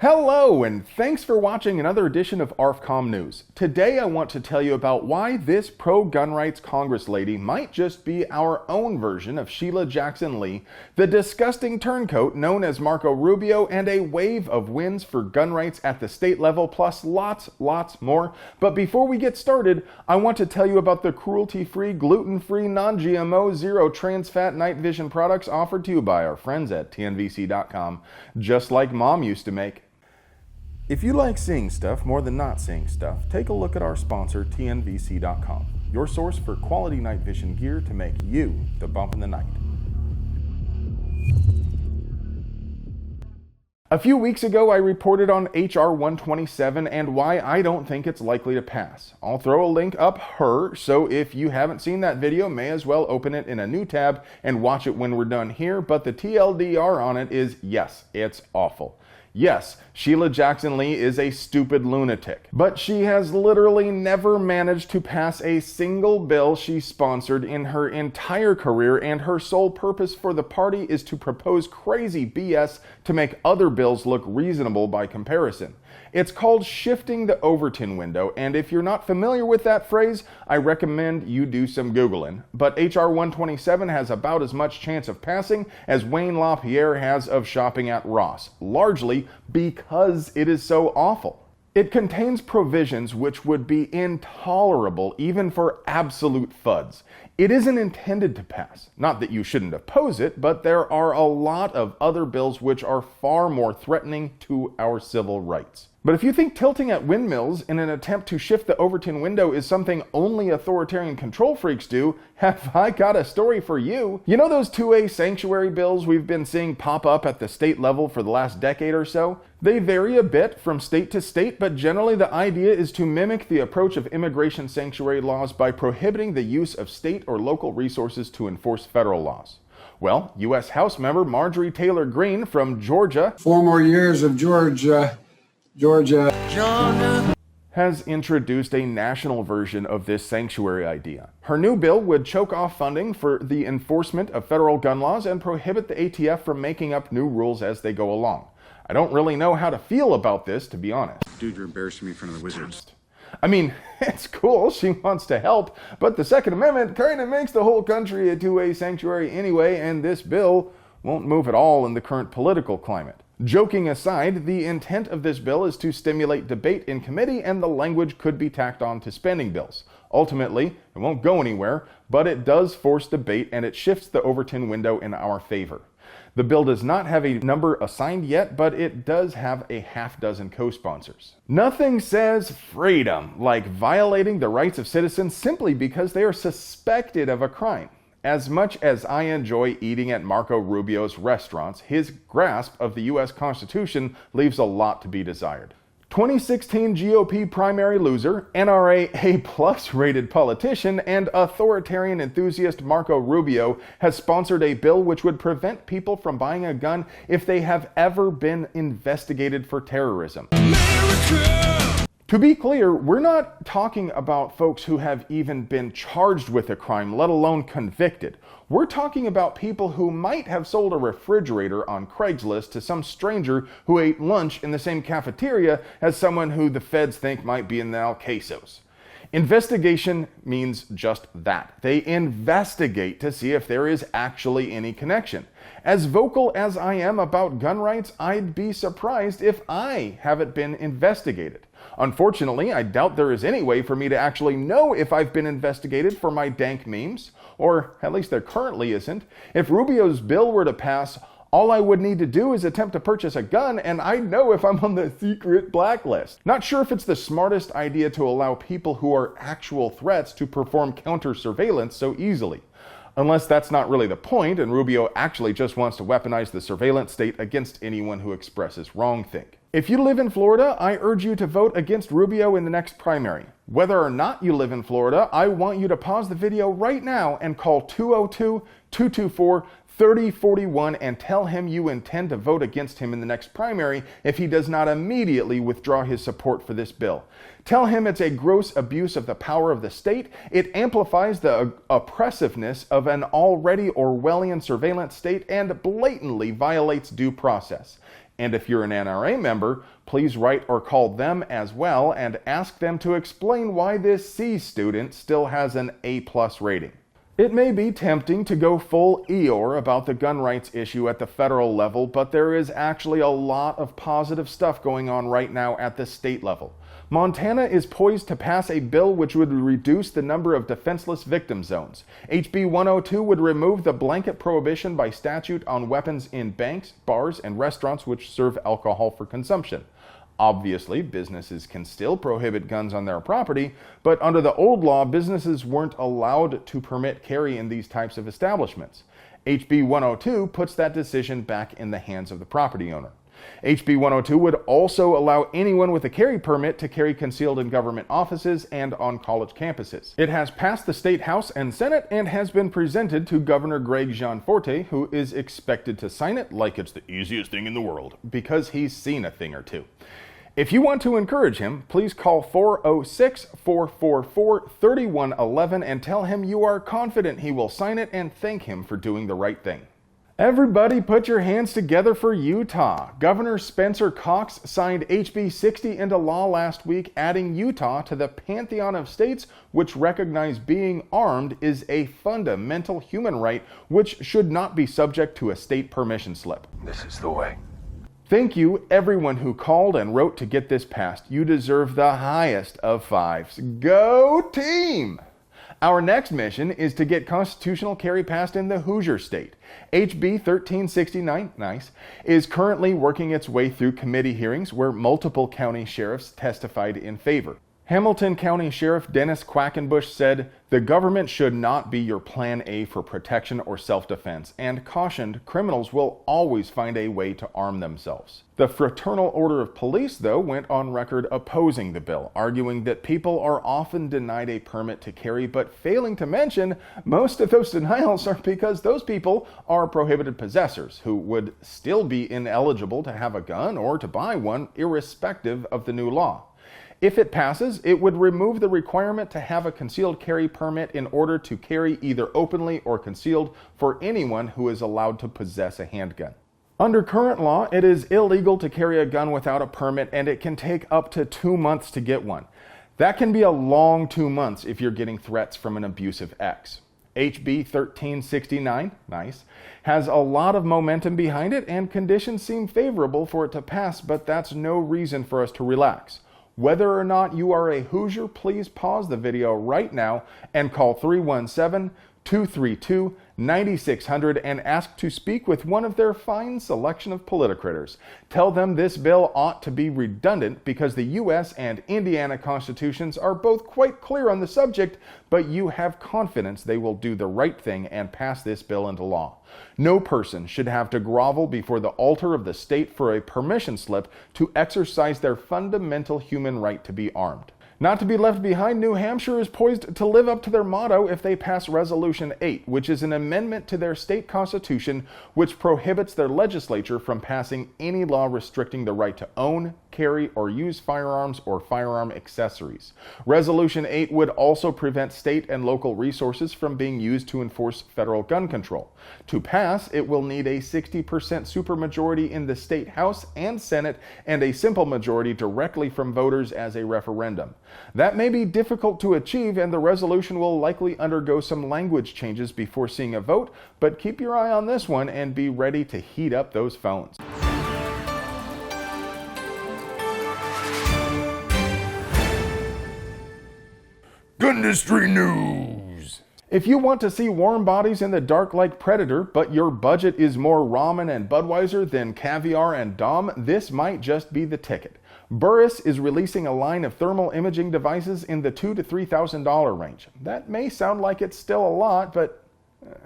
Hello, and thanks for watching another edition of ARFCOM News. Today I want to tell you about why this pro-gun rights Congress lady might just be our own version of Sheila Jackson Lee, the disgusting turncoat known as Marco Rubio, and a wave of wins for gun rights at the state level, plus lots more. But before we get started, I want to tell you about the cruelty-free, gluten-free, non-GMO, zero trans fat night vision products offered to you by our friends at TNVC.com, just like Mom used to make. If you like seeing stuff more than not seeing stuff, take a look at our sponsor, TNVC.com, your source for quality night vision gear to make you the bump in the night. A few weeks ago, I reported on HR 127 and why I don't think it's likely to pass. I'll throw a link up her, so if you haven't seen that video, may as well open it in a new tab and watch it when we're done here, but the TLDR on it is, yes, it's awful. Yes, Sheila Jackson Lee is a stupid lunatic, but she has literally never managed to pass a single bill she sponsored in her entire career, and her sole purpose for the party is to propose crazy BS to make other bills look reasonable by comparison. It's called shifting the Overton window, and if you're not familiar with that phrase, I recommend you do some Googling. But HR 127 has about as much chance of passing as Wayne LaPierre has of shopping at Ross, largely because it is so awful. It contains provisions which would be intolerable even for absolute FUDs. It isn't intended to pass. Not that you shouldn't oppose it, but there are a lot of other bills which are far more threatening to our civil rights. But if you think tilting at windmills in an attempt to shift the Overton window is something only authoritarian control freaks do, have I got a story for you. You know those 2A sanctuary bills we've been seeing pop up at the state level for the last decade or so? They vary a bit from state to state, but generally the idea is to mimic the approach of immigration sanctuary laws by prohibiting the use of state or local resources to enforce federal laws. Well, U.S. House member Marjorie Taylor Greene from Georgia, 4 more years of Georgia, has introduced a national version of this sanctuary idea. Her new bill would choke off funding for the enforcement of federal gun laws and prohibit the ATF from making up new rules as they go along. I don't really know how to feel about this, to be honest. Dude, you're embarrassing me in front of the Wizards. I mean, it's cool, she wants to help, but the Second Amendment kind of makes the whole country a 2A sanctuary anyway, and this bill won't move at all in the current political climate. Joking aside, the intent of this bill is to stimulate debate in committee, and the language could be tacked on to spending bills. Ultimately, it won't go anywhere, but it does force debate, and it shifts the Overton window in our favor. The bill does not have a number assigned yet, but it does have a half-dozen co-sponsors. Nothing says freedom like violating the rights of citizens simply because they are suspected of a crime. As much as I enjoy eating at Marco Rubio's restaurants, his grasp of the U.S. Constitution leaves a lot to be desired. 2016 GOP primary loser, NRA A+ rated politician, and authoritarian enthusiast Marco Rubio has sponsored a bill which would prevent people from buying a gun if they have ever been investigated for terrorism. America! To be clear, we're not talking about folks who have even been charged with a crime, let alone convicted. We're talking about people who might have sold a refrigerator on Craigslist to some stranger who ate lunch in the same cafeteria as someone who the feds think might be in the Alcasos. Investigation means just that. They investigate to see if there is actually any connection. As vocal as I am about gun rights, I'd be surprised if I haven't been investigated. Unfortunately, I doubt there is any way for me to actually know if I've been investigated for my dank memes, or at least there currently isn't. If Rubio's bill were to pass, all I would need to do is attempt to purchase a gun, and I'd know if I'm on the secret blacklist. Not sure if it's the smartest idea to allow people who are actual threats to perform counter-surveillance so easily. Unless that's not really the point, and Rubio actually just wants to weaponize the surveillance state against anyone who expresses wrongthink. If you live in Florida, I urge you to vote against Rubio in the next primary. Whether or not you live in Florida, I want you to pause the video right now and call 202-224-3041 and tell him you intend to vote against him in the next primary if he does not immediately withdraw his support for this bill. Tell him it's a gross abuse of the power of the state. It amplifies the oppressiveness of an already Orwellian surveillance state and blatantly violates due process. And if you're an NRA member, please write or call them as well and ask them to explain why this C student still has an A+ rating. It may be tempting to go full Eeyore about the gun rights issue at the federal level, but there is actually a lot of positive stuff going on right now at the state level. Montana is poised to pass a bill which would reduce the number of defenseless victim zones. HB 102 would remove the blanket prohibition by statute on weapons in banks, bars, and restaurants which serve alcohol for consumption. Obviously, businesses can still prohibit guns on their property, but under the old law, businesses weren't allowed to permit carry in these types of establishments. HB 102 puts that decision back in the hands of the property owner. HB 102 would also allow anyone with a carry permit to carry concealed in government offices and on college campuses. It has passed the State House and Senate and has been presented to Governor Greg Gianforte, who is expected to sign it like it's the easiest thing in the world, because he's seen a thing or two. If you want to encourage him, please call 406-444-3111 and tell him you are confident he will sign it and thank him for doing the right thing. Everybody put your hands together for Utah. Governor Spencer Cox signed HB 60 into law last week, adding Utah to the pantheon of states which recognize being armed is a fundamental human right which should not be subject to a state permission slip. This is the way. Thank you, everyone who called and wrote to get this passed. You deserve the highest of fives. Go team! Our next mission is to get constitutional carry passed in the Hoosier State. HB 1369, nice, is currently working its way through committee hearings where multiple county sheriffs testified in favor. Hamilton County Sheriff Dennis Quackenbush said, "The government should not be your plan A for protection or self-defense," and cautioned criminals will always find a way to arm themselves. The Fraternal Order of Police, though, went on record opposing the bill, arguing that people are often denied a permit to carry, but failing to mention most of those denials are because those people are prohibited possessors who would still be ineligible to have a gun or to buy one irrespective of the new law. If it passes, it would remove the requirement to have a concealed carry permit in order to carry either openly or concealed for anyone who is allowed to possess a handgun. Under current law, it is illegal to carry a gun without a permit, and it can take up to 2 months to get one. That can be a long 2 months if you're getting threats from an abusive ex. HB 1369, nice, has a lot of momentum behind it, and conditions seem favorable for it to pass, but that's no reason for us to relax. Whether or not you are a Hoosier, please pause the video right now and call 317-232-9600 and ask to speak with one of their fine selection of politicrators. Tell them this bill ought to be redundant because the U.S. and Indiana constitutions are both quite clear on the subject, but you have confidence they will do the right thing and pass this bill into law. No person should have to grovel before the altar of the state for a permission slip to exercise their fundamental human right to be armed. Not to be left behind, New Hampshire is poised to live up to their motto if they pass Resolution 8, which is an amendment to their state constitution which prohibits their legislature from passing any law restricting the right to own, carry, or use firearms or firearm accessories. Resolution 8 would also prevent state and local resources from being used to enforce federal gun control. To pass, it will need a 60% supermajority in the state House and Senate and a simple majority directly from voters as a referendum. That may be difficult to achieve, and the resolution will likely undergo some language changes before seeing a vote, but keep your eye on this one and be ready to heat up those phones. Industry news. If you want to see warm bodies in the dark like Predator, but your budget is more ramen and Budweiser than caviar and Dom, this might just be the ticket. Burris is releasing a line of thermal imaging devices in the $2,000 to $3,000 range. That may sound like it's still a lot, but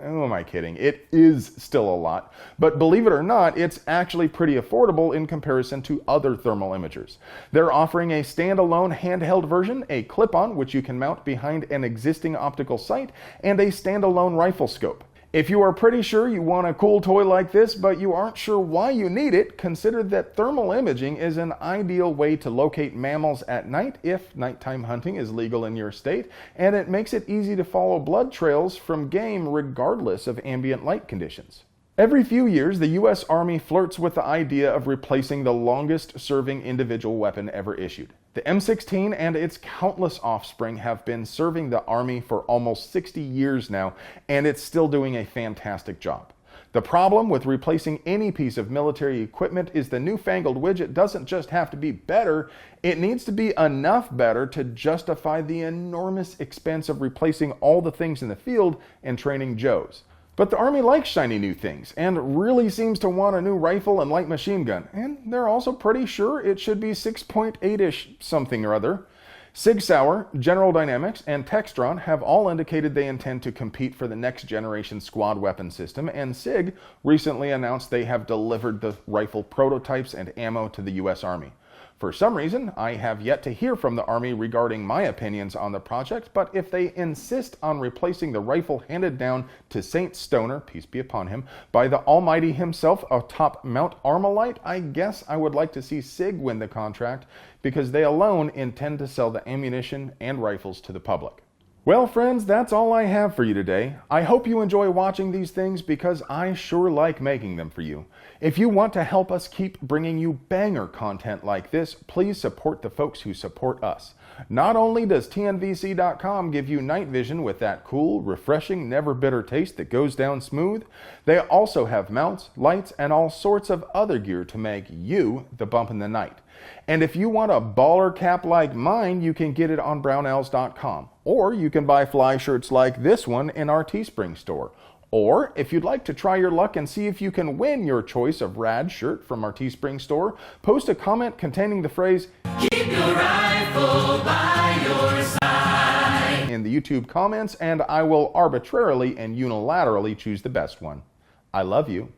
who am I kidding? It is still a lot. But believe it or not, it's actually pretty affordable in comparison to other thermal imagers. They're offering a standalone handheld version, a clip-on which you can mount behind an existing optical sight, and a standalone rifle scope. If you are pretty sure you want a cool toy like this, but you aren't sure why you need it, consider that thermal imaging is an ideal way to locate mammals at night if nighttime hunting is legal in your state, and it makes it easy to follow blood trails from game regardless of ambient light conditions. Every few years, the U.S. Army flirts with the idea of replacing the longest-serving individual weapon ever issued. The M16 and its countless offspring have been serving the Army for almost 60 years now, and it's still doing a fantastic job. The problem with replacing any piece of military equipment is the newfangled widget doesn't just have to be better, it needs to be enough better to justify the enormous expense of replacing all the things in the field and training Joes. But the Army likes shiny new things and really seems to want a new rifle and light machine gun, and they're also pretty sure it should be 6.8-ish something or other. Sig Sauer, General Dynamics, and Textron have all indicated they intend to compete for the next generation squad weapon system, and SIG recently announced they have delivered the rifle prototypes and ammo to the U.S. Army. For some reason, I have yet to hear from the Army regarding my opinions on the project, but if they insist on replacing the rifle handed down to Saint Stoner, peace be upon him, by the Almighty himself atop Mount Armalite, I guess I would like to see SIG win the contract, because they alone intend to sell the ammunition and rifles to the public. Well, friends, that's all I have for you today. I hope you enjoy watching these things because I sure like making them for you. If you want to help us keep bringing you banger content like this, please support the folks who support us. Not only does TNVC.com give you night vision with that cool, refreshing, never bitter taste that goes down smooth, they also have mounts, lights, and all sorts of other gear to make you the bump in the night. And if you want a baller cap like mine, you can get it on brownells.com. Or you can buy fly shirts like this one in our Teespring store. Or if you'd like to try your luck and see if you can win your choice of rad shirt from our Teespring store, post a comment containing the phrase, "Keep your rifle by your side," in the YouTube comments, and I will arbitrarily and unilaterally choose the best one. I love you.